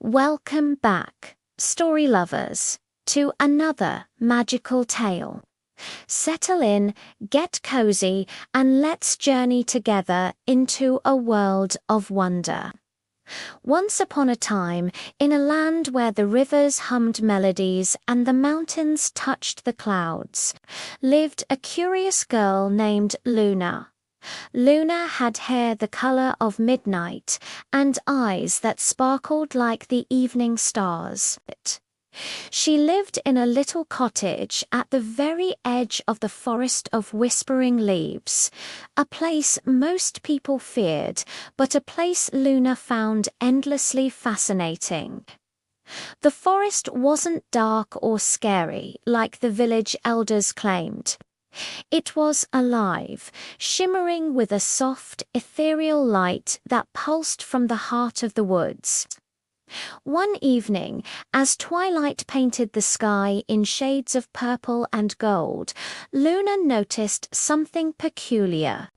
Welcome back, story lovers, to another magical tale. Settle in, get cozy, and let's journey together into a world of wonder. Once upon a time, in a land where the rivers hummed melodies and the mountains touched the clouds, lived a curious girl named Luna. Luna had hair the color of midnight and eyes that sparkled like the evening stars. She lived in a little cottage at the very edge of the forest of whispering leaves, a place most people feared, but a place Luna found endlessly fascinating. The forest wasn't dark or scary like the village elders claimed. It was alive, shimmering with a soft, ethereal light that pulsed from the heart of the woods. One evening, as twilight painted the sky in shades of purple and gold, Luna noticed something peculiar.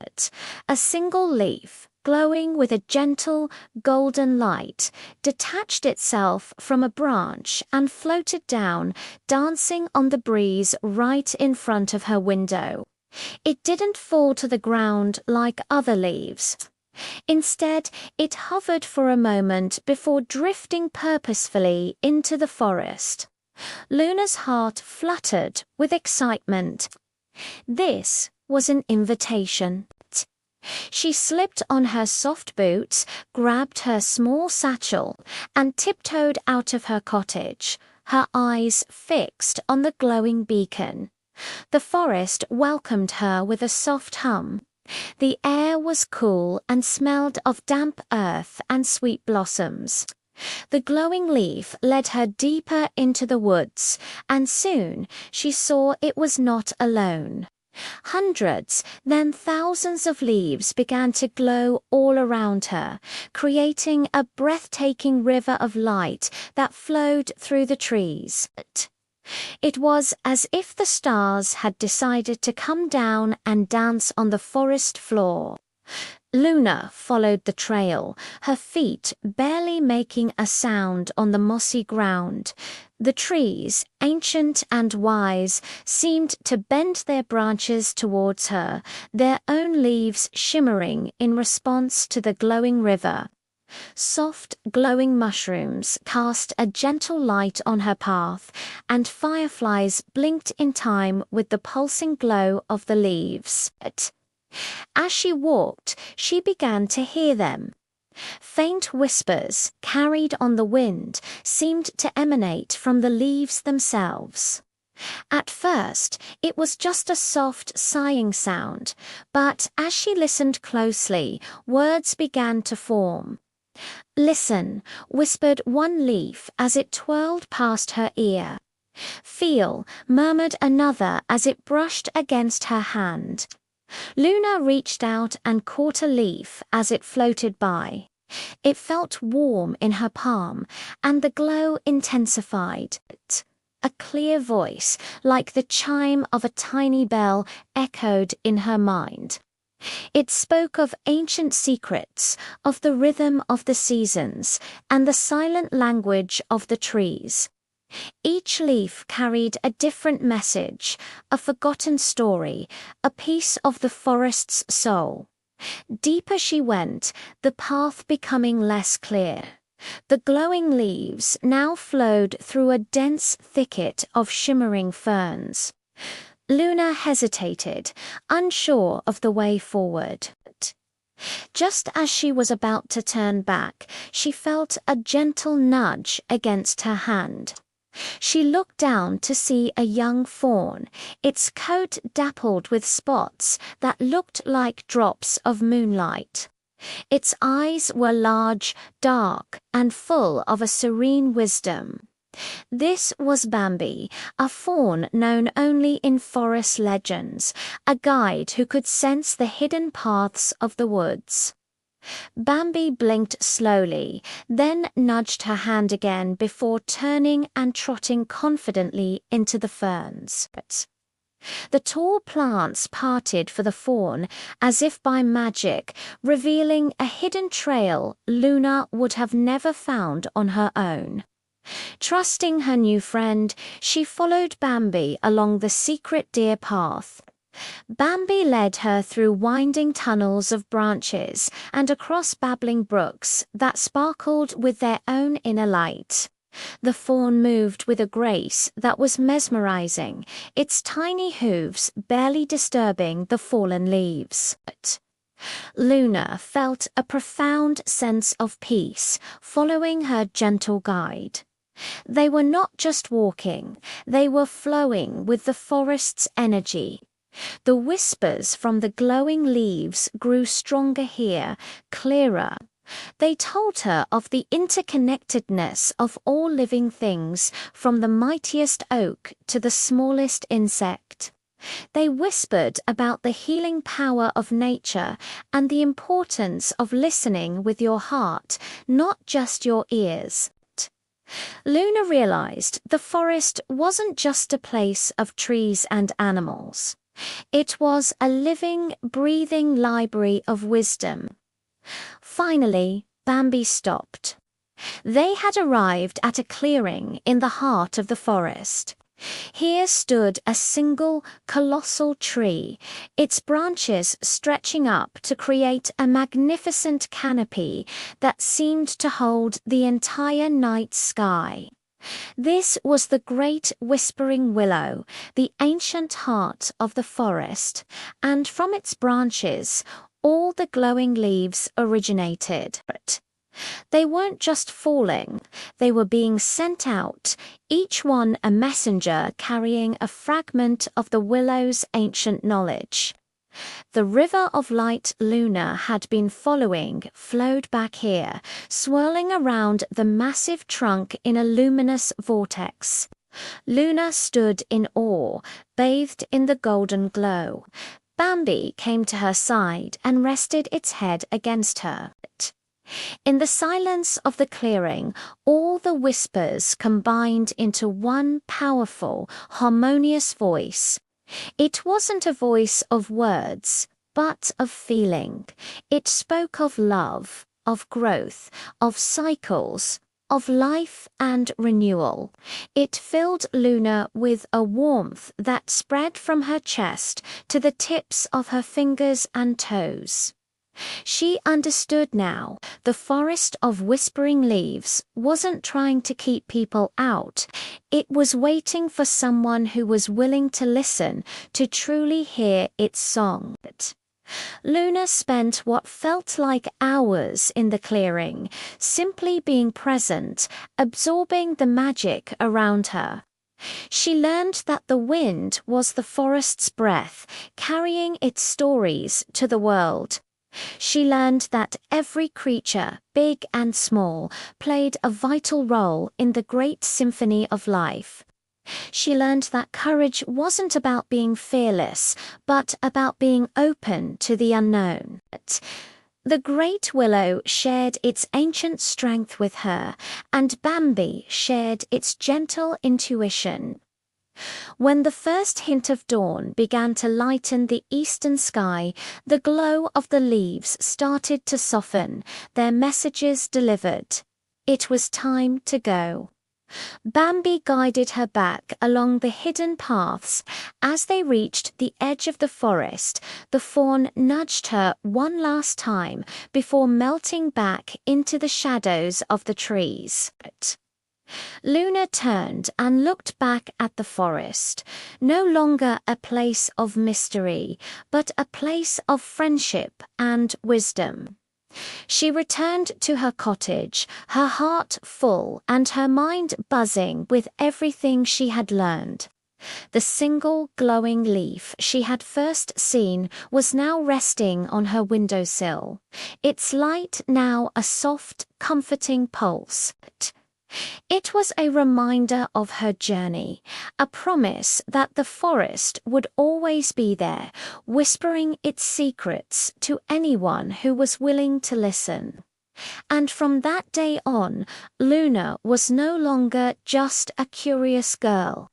A single leaf, glowing with a gentle, golden light, detached itself from a branch and floated down, dancing on the breeze right in front of her window. It didn't fall to the ground like other leaves. Instead, it hovered for a moment before drifting purposefully into the forest. Luna's heart fluttered with excitement. This was an invitation. She slipped on her soft boots, grabbed her small satchel, and tiptoed out of her cottage, her eyes fixed on the glowing beacon. The forest welcomed her with a soft hum. The air was cool and smelled of damp earth and sweet blossoms. The glowing leaf led her deeper into the woods, and soon she saw it was not alone. Hundreds, then thousands of leaves began to glow all around her, creating a breathtaking river of light that flowed through the trees. It was as if the stars had decided to come down and dance on the forest floor. Luna followed the trail, her feet barely making a sound on the mossy ground. The trees, ancient and wise, seemed to bend their branches towards her, their own leaves shimmering in response to the glowing river. Soft, glowing mushrooms cast a gentle light on her path, and fireflies blinked in time with the pulsing glow of the leaves. As she walked, she began to hear them. Faint whispers, carried on the wind, seemed to emanate from the leaves themselves. At first, it was just a soft, sighing sound, but as she listened closely, words began to form. "Listen," whispered one leaf as it twirled past her ear. "Feel," murmured another as it brushed against her hand. Luna reached out and caught a leaf as it floated by. It felt warm in her palm, and the glow intensified. A clear voice, like the chime of a tiny bell, echoed in her mind. It spoke of ancient secrets, of the rhythm of the seasons, and the silent language of the trees. Each leaf carried a different message, a forgotten story, a piece of the forest's soul. Deeper she went, the path becoming less clear. The glowing leaves now flowed through a dense thicket of shimmering ferns. Luna hesitated, unsure of the way forward. Just as she was about to turn back, she felt a gentle nudge against her hand. She looked down to see a young fawn, its coat dappled with spots that looked like drops of moonlight. Its eyes were large, dark, and full of a serene wisdom. This was Bambi, a fawn known only in forest legends, a guide who could sense the hidden paths of the woods. Bambi blinked slowly, then nudged her hand again before turning and trotting confidently into the ferns. The tall plants parted for the fawn as if by magic, revealing a hidden trail Luna would have never found on her own. Trusting her new friend, she followed Bambi along the secret deer path. Bambi led her through winding tunnels of branches and across babbling brooks that sparkled with their own inner light. The fawn moved with a grace that was mesmerizing, its tiny hooves barely disturbing the fallen leaves. Luna felt a profound sense of peace following her gentle guide. They were not just walking, they were flowing with the forest's energy. The whispers from the glowing leaves grew stronger here, clearer. They told her of the interconnectedness of all living things, from the mightiest oak to the smallest insect. They whispered about the healing power of nature and the importance of listening with your heart, not just your ears. Luna realized the forest wasn't just a place of trees and animals. It was a living, breathing library of wisdom. Finally, Bambi stopped. They had arrived at a clearing in the heart of the forest. Here stood a single, colossal tree, its branches stretching up to create a magnificent canopy that seemed to hold the entire night sky. This was the great whispering willow, the ancient heart of the forest, and from its branches, all the glowing leaves originated. They weren't just falling, they were being sent out, each one a messenger carrying a fragment of the willow's ancient knowledge. The river of light Luna had been following flowed back here, swirling around the massive trunk in a luminous vortex. Luna stood in awe, bathed in the golden glow. Bambi came to her side and rested its head against her. In the silence of the clearing, all the whispers combined into one powerful, harmonious voice. It wasn't a voice of words, but of feeling. It spoke of love, of growth, of cycles, of life and renewal. It filled Luna with a warmth that spread from her chest to the tips of her fingers and toes. She understood now. The forest of whispering leaves wasn't trying to keep people out. It was waiting for someone who was willing to listen, to truly hear its song. Luna spent what felt like hours in the clearing, simply being present, absorbing the magic around her. She learned that the wind was the forest's breath, carrying its stories to the world. She learned that every creature, big and small, played a vital role in the great symphony of life. She learned that courage wasn't about being fearless, but about being open to the unknown. The great willow shared its ancient strength with her, and Bambi shared its gentle intuition. When the first hint of dawn began to lighten the eastern sky, the glow of the leaves started to soften, their messages delivered. It was time to go. Bambi guided her back along the hidden paths. As they reached the edge of the forest, the fawn nudged her one last time before melting back into the shadows of the trees. Luna turned and looked back at the forest, no longer a place of mystery, but a place of friendship and wisdom. She returned to her cottage, her heart full and her mind buzzing with everything she had learned. The single glowing leaf she had first seen was now resting on her windowsill, its light now a soft, comforting pulse. It was a reminder of her journey, a promise that the forest would always be there, whispering its secrets to anyone who was willing to listen. And from that day on, Luna was no longer just a curious girl.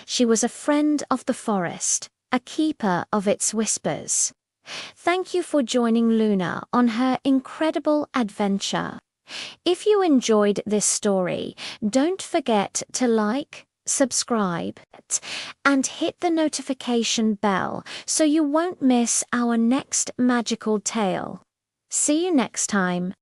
She was a friend of the forest, a keeper of its whispers. Thank you for joining Luna on her incredible adventure. If you enjoyed this story, don't forget to like, subscribe, and hit the notification bell so you won't miss our next magical tale. See you next time.